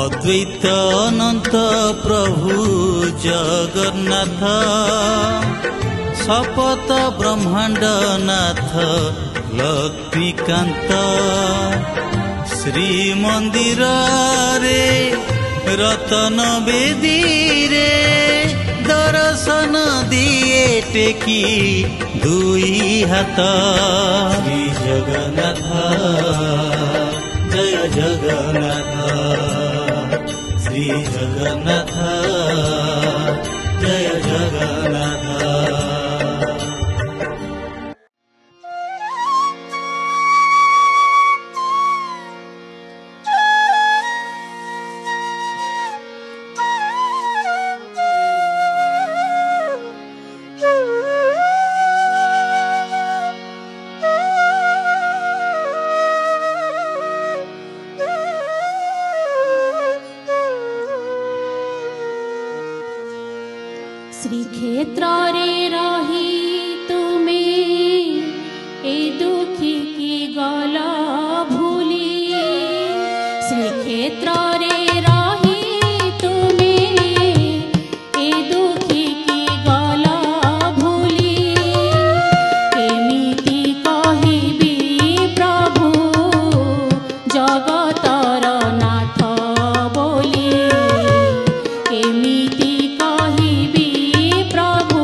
अद्वैत अनंत प्रभु जगन्नाथ शपथ ब्रह्मांड नाथ लक्ष्मीकांत श्री मंदिर रे रतन बेदी रे दर्शन दिए टेकी दुई हाथ श्री जगन्नाथ जय जगन्नाथ श्री जगन्नाथ जय जगन्नाथ। श्रीक्षेत्र रे रही तुमे ए दुखी की गला भूली श्रीक्षेत्र रे रही तुमे ए दुखी की गला भूली केमिति कहिबी प्रभु जगतर नाथ बोली केमिति कहिबी प्रभु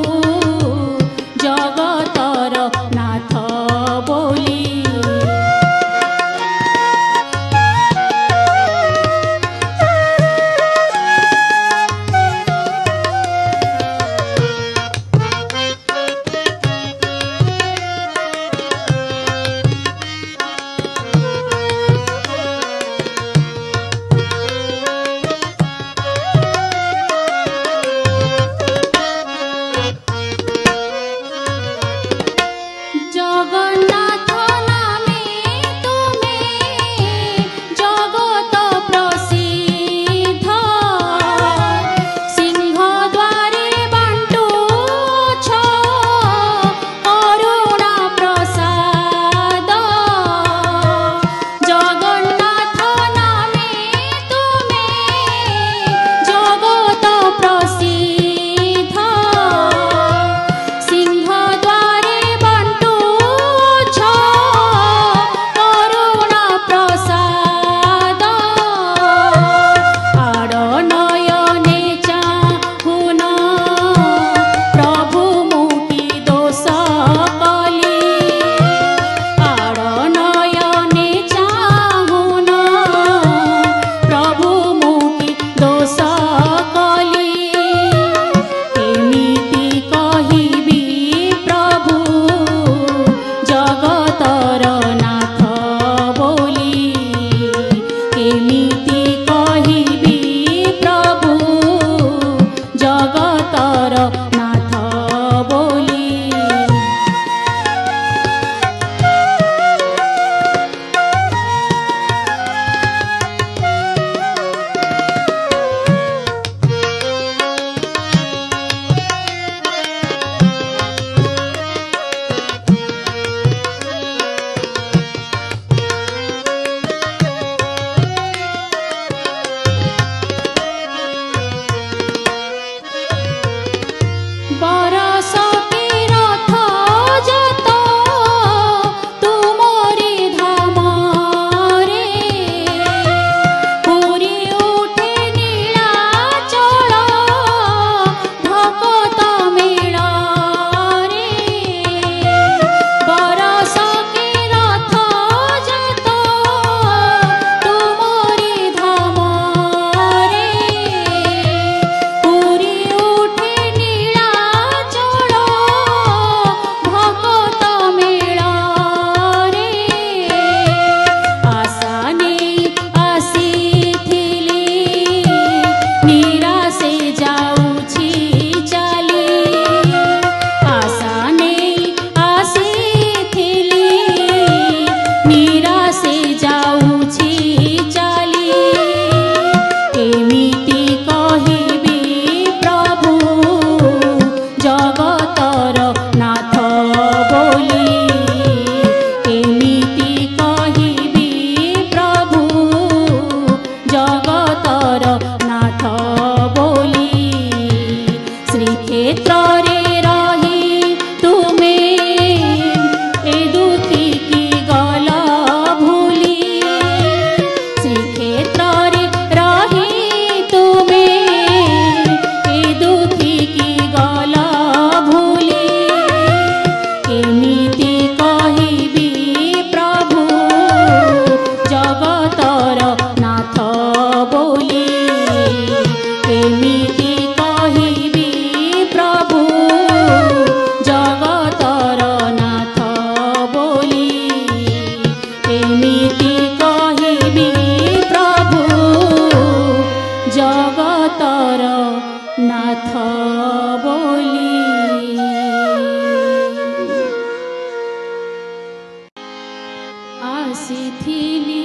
ଆସିଥିଲି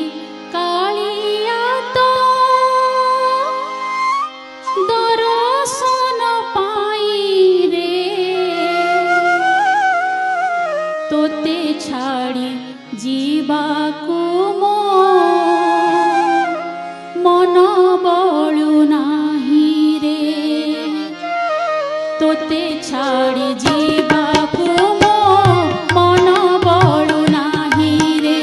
କାଳିଆ ତୋ ଦର୍ଶନ ପାଇଁ ରେ ତୋତେ ଛାଡ଼ି ଯିବାକୁ ମୋ ମନ ବଳୁ ନାହିଁ ରେ ତୋତେ ଛାଡ଼ି ଯିବାକୁ ମୋ ମନ ବଳୁ ନାହିଁ ରେ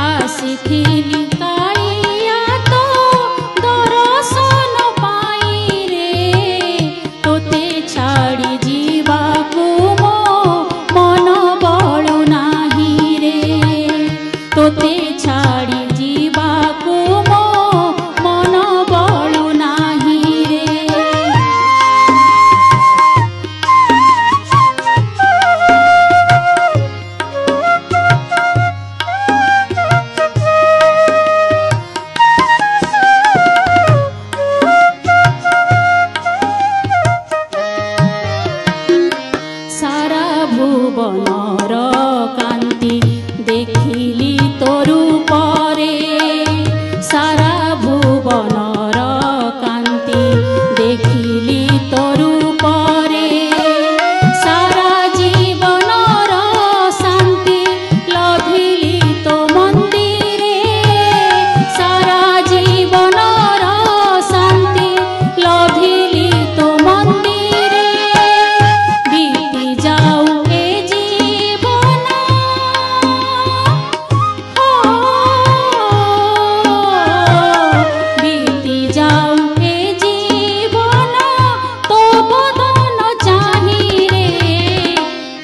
ଆସିଥିଲି କାଳିଆ ତୋ ଦର୍ଶନ ପାଇଁ ରେ ତୋତେ ଛାଡ଼ି ଯିବାକୁ ମୋ ମନ ବଳୁ ନାହିଁ ରେ ତୋତେ ଛାଡ଼ି ଯିବାକୁ ମୋ ମନ ବଳୁ ନାହିଁ ରେ सारा भुवनर कांति देखिली तोरू परे सारा भुवनर कांति देखिली तोरू परे सारा जीवनर शांति लभिली तो मंदिरे सारा जीवनर शांति लभिली तो मंदिरे बीती जाऊ ए जीवन बीती जाऊ ए जीवन तो बदन चाही रे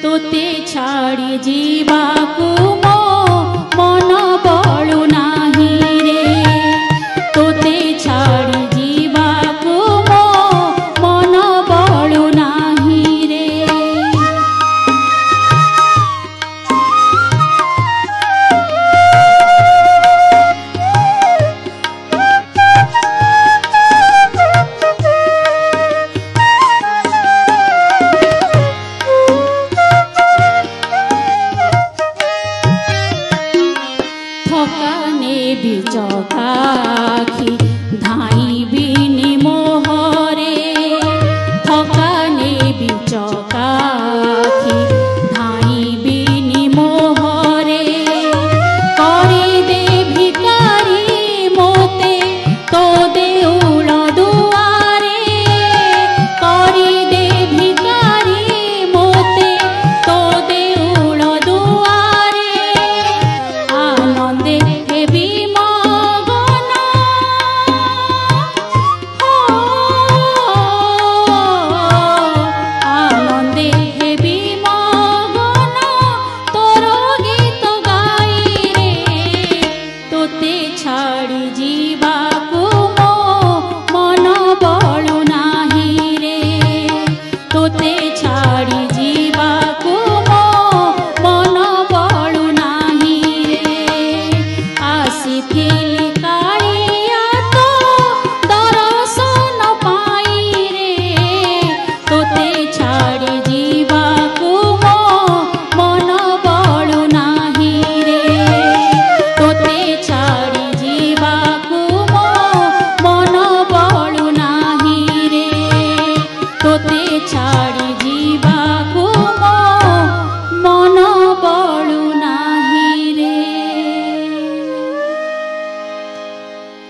तोते छाड़ी जीवाकू मो मन बळु नाही रे तोते छाड़ी जीवाकू मो मन बळु नाही रे थकाने बिचकाखी धाई बिनी मोहरे थकाने बिचकाखी धाई बिनी मोहरे करी दे भिकारी मोते तो देउल दुआरे करी दे भिकारी मोते तो देउल दुआरे आनंदे